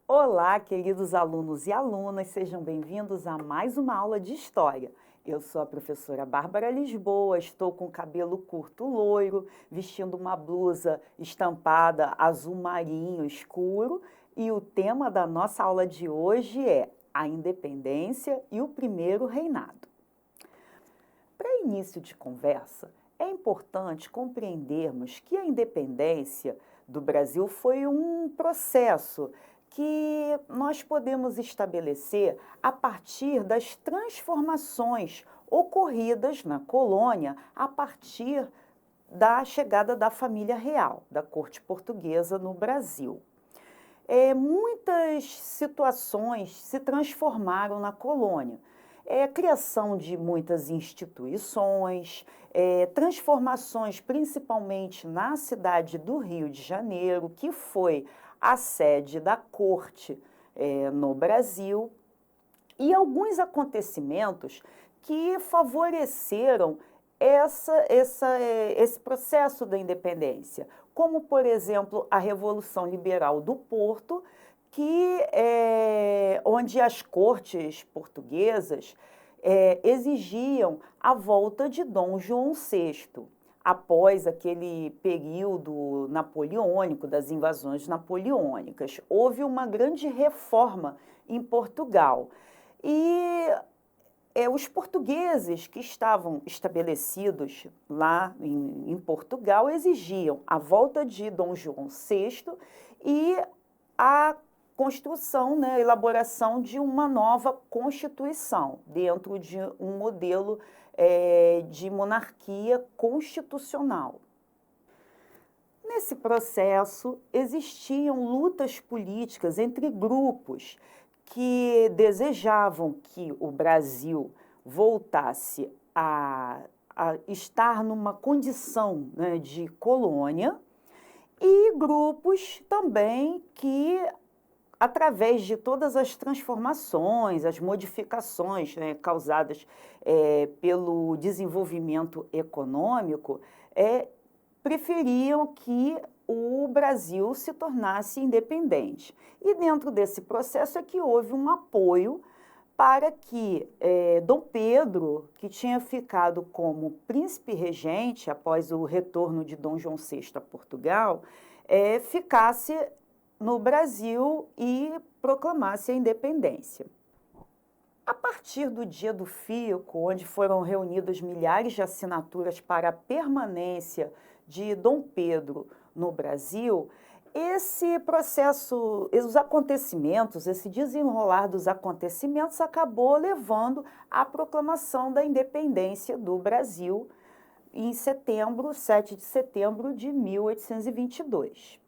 Olá, queridos alunos e alunas, sejam bem-vindos a mais uma aula de História. Eu sou a professora Bárbara Lisboa, estou com cabelo curto loiro, vestindo uma blusa estampada azul marinho escuro e o tema da nossa aula de hoje é a independência e o primeiro reinado. Para início de conversa, é importante compreendermos que a independência do Brasil foi um processo que nós podemos estabelecer a partir das transformações ocorridas na colônia a partir da chegada da família real, da corte portuguesa no Brasil. Muitas situações se transformaram na colônia. Criação de muitas instituições, transformações principalmente na cidade do Rio de Janeiro, que foi a sede da corte no Brasil, e alguns acontecimentos que favoreceram esse processo da independência, como, por exemplo, a Revolução Liberal do Porto, onde as cortes portuguesas exigiam a volta de Dom João VI, após aquele período napoleônico, das invasões napoleônicas. Houve uma grande reforma em Portugal. E os portugueses que estavam estabelecidos lá em Portugal exigiam a volta de Dom João VI e a construção, a elaboração de uma nova Constituição, dentro de um modelo de monarquia constitucional. Nesse processo, existiam lutas políticas entre grupos que desejavam que o Brasil voltasse a estar numa condição, de colônia, e grupos também que, através de todas as transformações, as modificações, causadas pelo desenvolvimento econômico, preferiam que o Brasil se tornasse independente. E dentro desse processo é que houve um apoio para que Dom Pedro, que tinha ficado como príncipe regente após o retorno de Dom João VI a Portugal, ficasse no Brasil e proclamasse a independência. A partir do Dia do Fico, onde foram reunidas milhares de assinaturas para a permanência de Dom Pedro no Brasil, esse processo, os acontecimentos, esse desenrolar dos acontecimentos acabou levando à proclamação da independência do Brasil em 7 de setembro de 1822.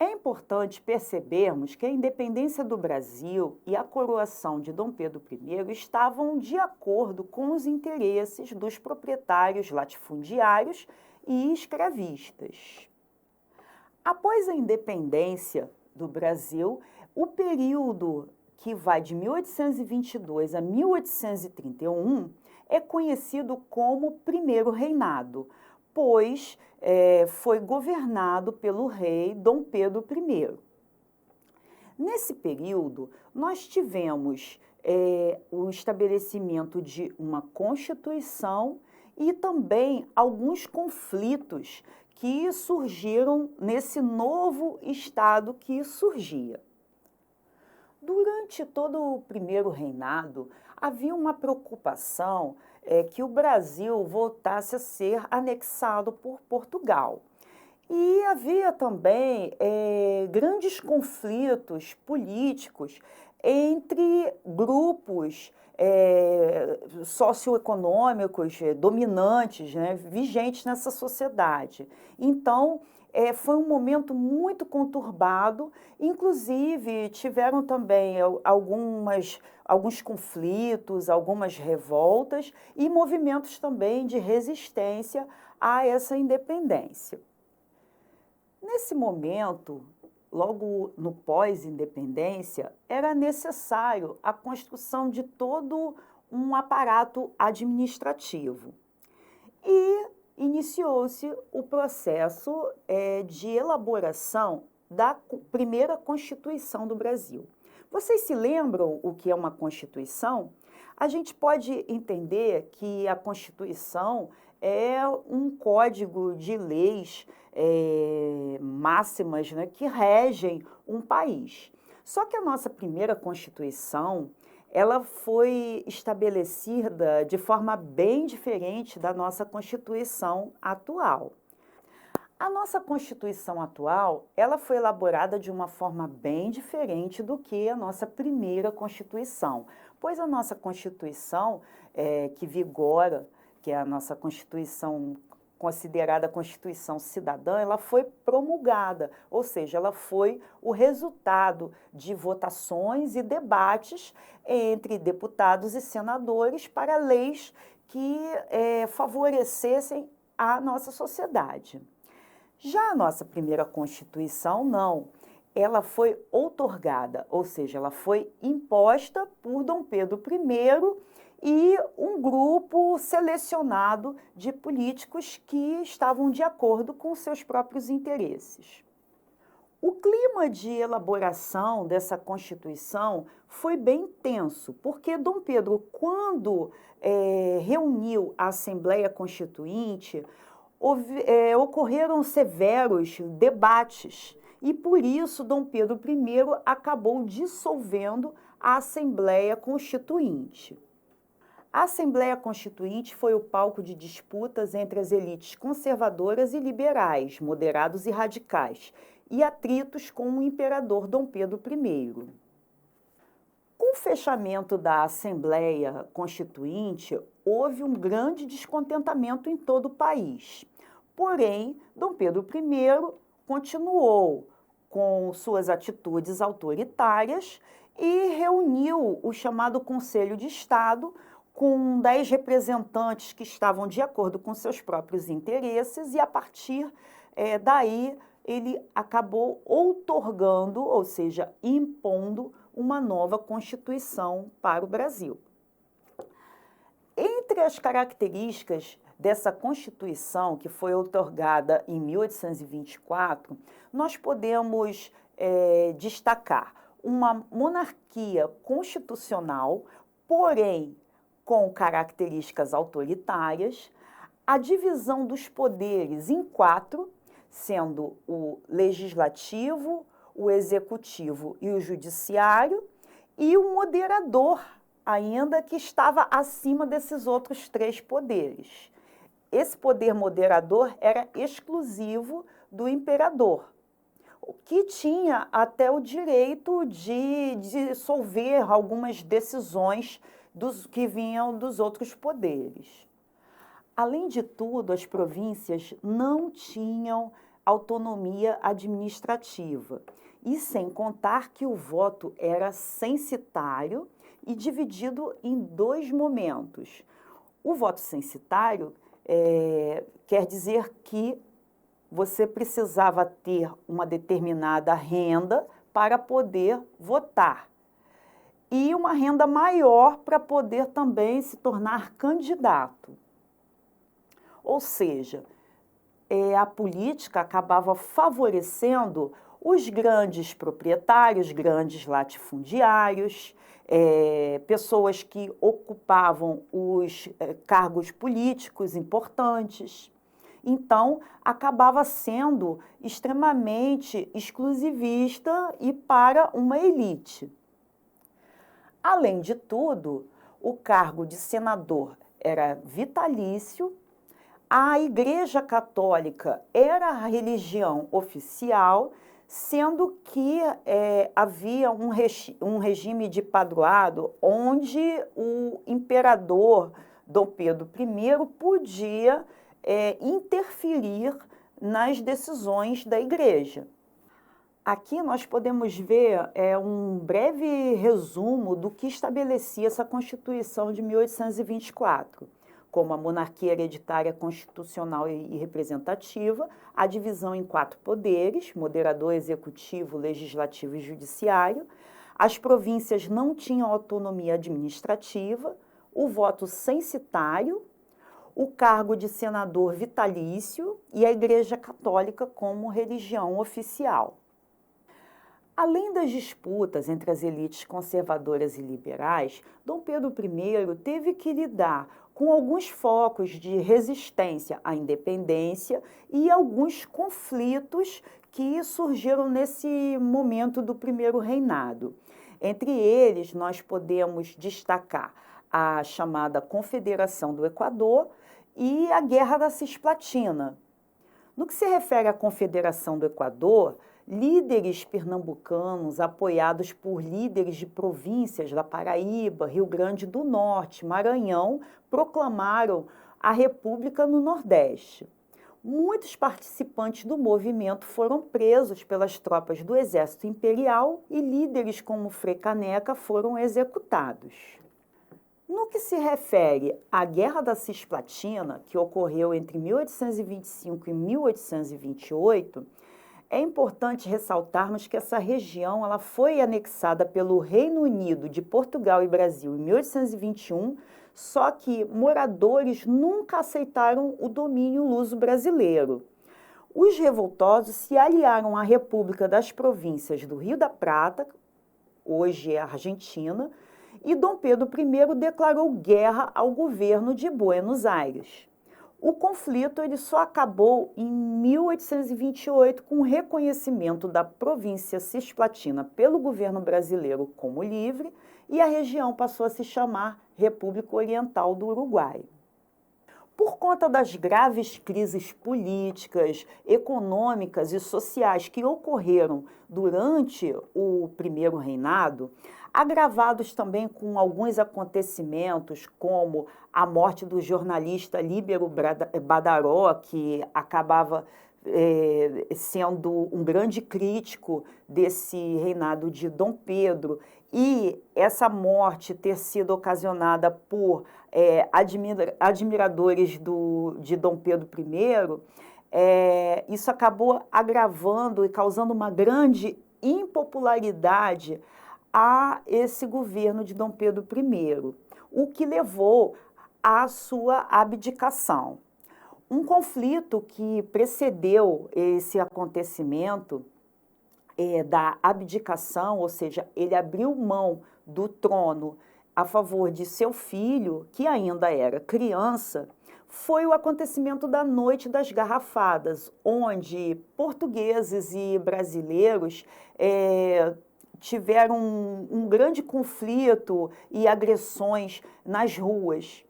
É importante percebermos que a independência do Brasil e a coroação de Dom Pedro I estavam de acordo com os interesses dos proprietários latifundiários e escravistas. Após a independência do Brasil, o período que vai de 1822 a 1831 é conhecido como Primeiro Reinado, pois foi governado pelo rei Dom Pedro I. Nesse período, nós tivemos o estabelecimento de uma Constituição e também alguns conflitos que surgiram nesse novo Estado que surgia. Durante todo o Primeiro Reinado, havia uma preocupação que o Brasil voltasse a ser anexado por Portugal. E havia também grandes conflitos políticos entre grupos socioeconômicos dominantes, vigentes nessa sociedade. Então, foi um momento muito conturbado, inclusive tiveram também alguns conflitos, algumas revoltas e movimentos também de resistência a essa independência. Nesse momento, logo no pós-independência, era necessário a construção de todo um aparato administrativo. E iniciou-se o processo de elaboração da primeira Constituição do Brasil. Vocês se lembram o que é uma Constituição? A gente pode entender que a Constituição é um código de leis máximas, né, que regem um país. Só que a nossa primeira Constituição, ela foi estabelecida de forma bem diferente da nossa Constituição atual. A nossa Constituição atual, ela foi elaborada de uma forma bem diferente do que a nossa primeira Constituição, pois a nossa Constituição, que vigora, que é a nossa Constituição considerada Constituição Cidadã, ela foi promulgada, ou seja, ela foi o resultado de votações e debates entre deputados e senadores para leis que favorecessem a nossa sociedade. Já a nossa primeira Constituição, não. Ela foi outorgada, ou seja, ela foi imposta por Dom Pedro I e um grupo selecionado de políticos que estavam de acordo com seus próprios interesses. O clima de elaboração dessa Constituição foi bem tenso, porque Dom Pedro, quando reuniu a Assembleia Constituinte, ocorreram severos debates e, por isso, Dom Pedro I acabou dissolvendo a Assembleia Constituinte. A Assembleia Constituinte foi o palco de disputas entre as elites conservadoras e liberais, moderados e radicais, e atritos com o imperador Dom Pedro I. Com o fechamento da Assembleia Constituinte, houve um grande descontentamento em todo o país. Porém, Dom Pedro I continuou com suas atitudes autoritárias e reuniu o chamado Conselho de Estado, com 10 representantes que estavam de acordo com seus próprios interesses, e a partir daí ele acabou outorgando, ou seja, impondo uma nova Constituição para o Brasil. Entre as características dessa Constituição, que foi outorgada em 1824, nós podemos destacar uma monarquia constitucional, porém com características autoritárias, a divisão dos poderes em 4, sendo o legislativo, o executivo e o judiciário, e o moderador, ainda que estava acima desses outros 3 poderes. Esse poder moderador era exclusivo do imperador, que tinha até o direito de dissolver algumas decisões que vinham dos outros poderes. Além de tudo, as províncias não tinham autonomia administrativa, e sem contar que o voto era censitário e dividido em 2 momentos. O voto censitário quer dizer que você precisava ter uma determinada renda para poder votar, e uma renda maior para poder também se tornar candidato. Ou seja, a política acabava favorecendo os grandes proprietários, grandes latifundiários, pessoas que ocupavam os cargos políticos importantes. Então, acabava sendo extremamente exclusivista e para uma elite. Além de tudo, o cargo de senador era vitalício, a Igreja Católica era a religião oficial, sendo que havia um regime de padroado onde o imperador Dom Pedro I podia interferir nas decisões da Igreja. Aqui nós podemos ver um breve resumo do que estabelecia essa Constituição de 1824, como a monarquia hereditária constitucional e representativa, a divisão em 4 poderes, moderador, executivo, legislativo e judiciário, as províncias não tinham autonomia administrativa, o voto censitário, o cargo de senador vitalício e a Igreja Católica como religião oficial. Além das disputas entre as elites conservadoras e liberais, Dom Pedro I teve que lidar com alguns focos de resistência à independência e alguns conflitos que surgiram nesse momento do primeiro reinado. Entre eles, nós podemos destacar a chamada Confederação do Equador e a Guerra da Cisplatina. No que se refere à Confederação do Equador, líderes pernambucanos, apoiados por líderes de províncias da Paraíba, Rio Grande do Norte, Maranhão, proclamaram a República no Nordeste. Muitos participantes do movimento foram presos pelas tropas do Exército Imperial e líderes como Frei Caneca foram executados. No que se refere à Guerra da Cisplatina, que ocorreu entre 1825 e 1828, é importante ressaltarmos que essa região ela foi anexada pelo Reino Unido de Portugal e Brasil em 1821, só que moradores nunca aceitaram o domínio luso-brasileiro. Os revoltosos se aliaram à República das Províncias do Rio da Prata, hoje é a Argentina, e Dom Pedro I declarou guerra ao governo de Buenos Aires. O conflito ele só acabou em 1828 com o reconhecimento da província cisplatina pelo governo brasileiro como livre e a região passou a se chamar República Oriental do Uruguai. Por conta das graves crises políticas, econômicas e sociais que ocorreram durante o primeiro reinado, agravados também com alguns acontecimentos, como a morte do jornalista Líbero Badaró, que acabava sendo um grande crítico desse reinado de Dom Pedro, e essa morte ter sido ocasionada por admiradores de Dom Pedro I, isso acabou agravando e causando uma grande impopularidade a esse governo de Dom Pedro I, o que levou à sua abdicação. Um conflito que precedeu esse acontecimento da abdicação, ou seja, ele abriu mão do trono a favor de seu filho, que ainda era criança, foi o acontecimento da Noite das Garrafadas, onde portugueses e brasileiros tiveram um grande conflito e agressões nas ruas.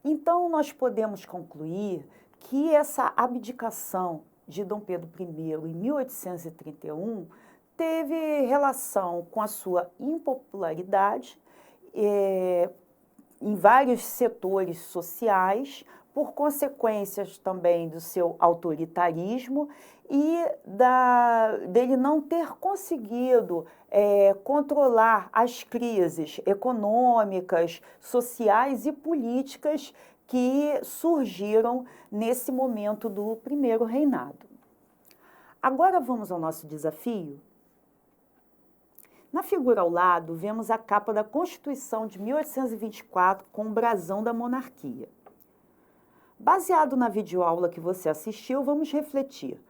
Então, nós podemos concluir que essa abdicação de Dom Pedro I em 1831 teve relação com a sua impopularidade em vários setores sociais, por consequências também do seu autoritarismo e dele não ter conseguido controlar as crises econômicas, sociais e políticas que surgiram nesse momento do primeiro reinado. Agora vamos ao nosso desafio? Na figura ao lado, vemos a capa da Constituição de 1824 com o brasão da monarquia. Baseado na videoaula que você assistiu, vamos refletir.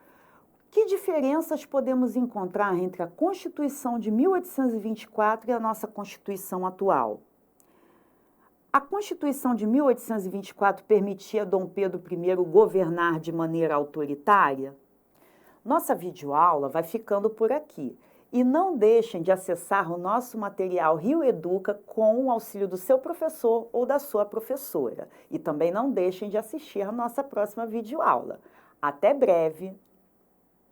Que diferenças podemos encontrar entre a Constituição de 1824 e a nossa Constituição atual? A Constituição de 1824 permitia a Dom Pedro I governar de maneira autoritária? Nossa videoaula vai ficando por aqui. E não deixem de acessar o nosso material Rio Educa com o auxílio do seu professor ou da sua professora. E também não deixem de assistir a nossa próxima videoaula. Até breve!